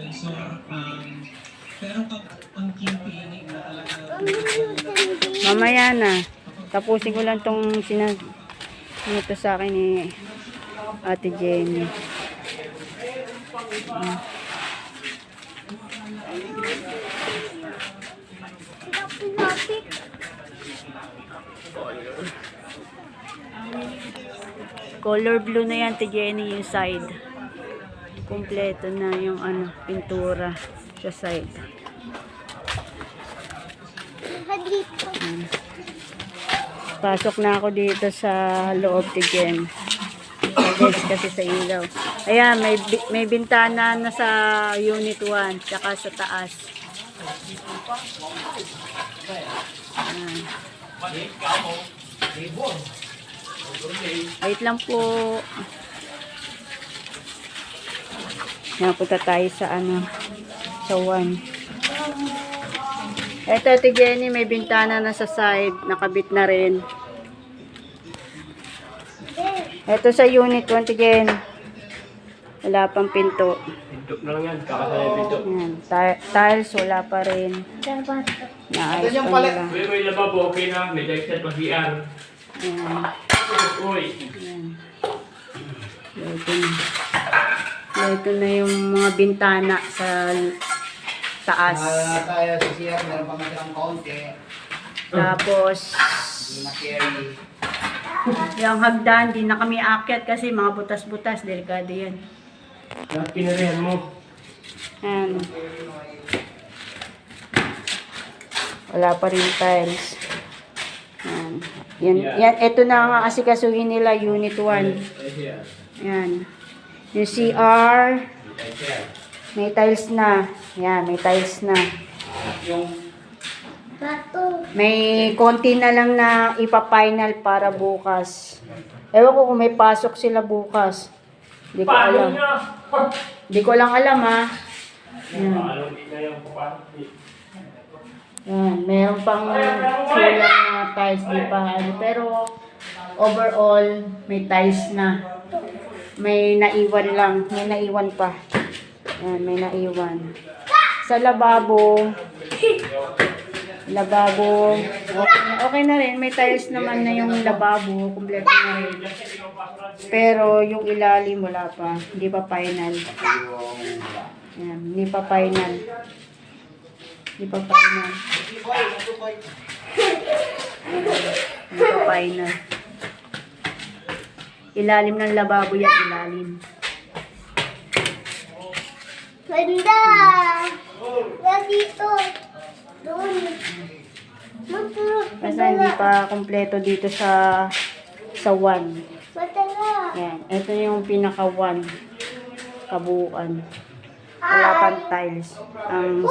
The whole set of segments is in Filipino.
So, pero pag ang campaigning na talaga, Mamaya na. Tapusin ko lang tong ito sa akin ni Ate Jenny. Color blue na yan, Ate Jenny, yung side. Kompleto na yung pintura sa side. Pasok na ako dito sa loob, Ate Jenny. Kasi sa ilaw. Ayan, may bintana na sa unit 1, tsaka sa taas. Ayan. Wait lang po. Napunta tayo sa sa 1. Ito, Ate Jenny, may bintana na sa side, nakabit na rin. Ito sa unit 1, Ate Jenny. Wala pang pinto. Pinto na lang yan, kakasala yung pinto. Ayan, tiles, wala pa rin. Naayos pa nila. May lababo, okay na, may dexter pa VR. Ayan. Uy! Ayan. Ito na yung mga bintana sa taas. Tayo sa CR, meron pa matirang konti. Tapos, Hindi na carry. yung hagdan, di na kami aakyat kasi mga butas-butas, delikado yan. Lahat pinarihan mo. Ayan. Wala pa rin tiles. Ayan. Yan, ito na ang asikasuhin nila, unit 1. Ayan. Yung CR, may tiles na. Ayan, may tiles na. May konti na lang na ipa-final para bukas. Ewan ko kung may pasok sila bukas. Hindi ko alam. Hindi ko lang alam, ha. Yan, meron pang kulang na tiles, di pa. Pero overall, may tiles na. May naiwan lang. May naiwan pa. Yan, may naiwan. Sa lababo, okay na rin. May tiles naman na yung lababo. Kompleto na rin. Pero yung ilalim, wala pa. Hindi pa final. Yan, hindi pa final. Hindi pa final. Hindi pa final. Ilalim ng lababo yan, ilalim. Ganda! Yan dito. Doon. Basta hindi pa kompleto dito sa 1. Matala. Yan. Ito yung pinaka 1 kabuuan. Wala pang tiles. Ang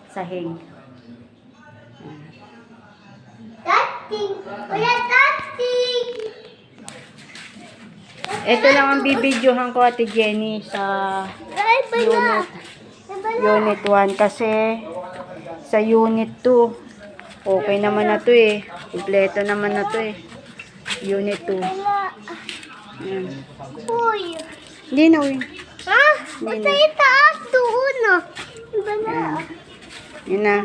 sahig. Dating. Wala dating. Ito lang ang bibidyohan ko, Ate Jenny, sa Ay, bala. unit 1 kasi sa unit 2 okay naman na to eh. Kompleto naman na to eh. Unit 2. Bala. Yan. Uy. Hindi na, uy. Ha? Basta itaas doon ah. Bala. Yan na.